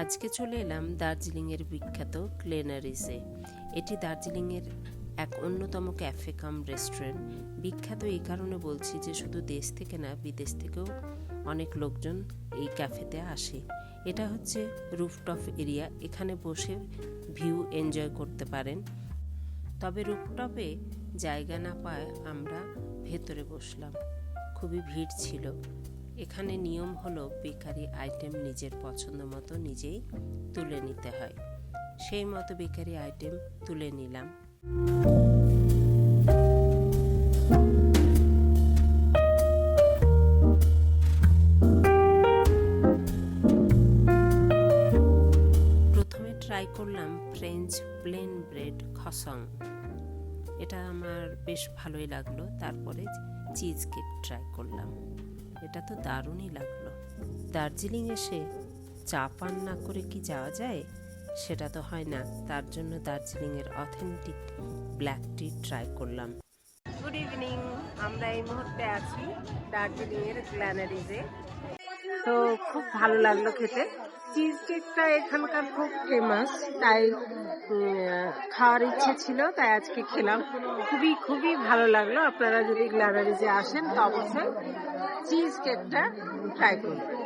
আজকে চলে এলাম দার্জিলিংয়ের বিখ্যাত গ্লেনারিসে। এটি দার্জিলিংয়ের এক অন্যতম ক্যাফে কাম রেস্টুরেন্ট। বিখ্যাত এই কারণে বলছি যে শুধু দেশ থেকে না, বিদেশ থেকেও অনেক লোকজন এই ক্যাফেতে আসে। এটা হচ্ছে রুফটপ এরিয়া, এখানে বসে ভিউ এনজয় করতে পারেন। তবে রুফটপে জায়গা না পায় আমরা ভেতরে বসলাম, খুবই ভিড় ছিল। এখানে নিয়ম হলো বেকারি আইটেম নিজের পছন্দ মতো নিজেই তুলে নিতে হয়। সেই মতো বেকারি আইটেম তুলে নিলাম। প্রথমে ট্রাই করলাম ফ্রেঞ্চ প্লেন ব্রেড খসং, এটা আমার বেশ ভালোই লাগলো। তারপরে চিজ কেক ট্রাই করলাম, এটা তো দারুণই লাগলো। দার্জিলিং এসে চা পান না করে কি যাওয়া যায়? সেটা তো হয় না, তার জন্য দার্জিলিংয়ের অথেন্টিক ব্ল্যাক টি ট্রাই করলাম। গুড ইভিনিং, আমরা এই মুহূর্তে আছি দার্জিলিংয়ের গ্ল্যানারিজে। তো খুব ভালো লাগলো খেতে। চিজ কেকটা এখানকার খুব ফেমাস, তাই খাওয়ার ইচ্ছে ছিল, তাই আজকে খেলাম। খুবই খুবই ভালো লাগলো। আপনারা যদি গ্ল্যানারিজে আসেন তো অবশ্যই চিজ কেকটা ট্রাই করবেন।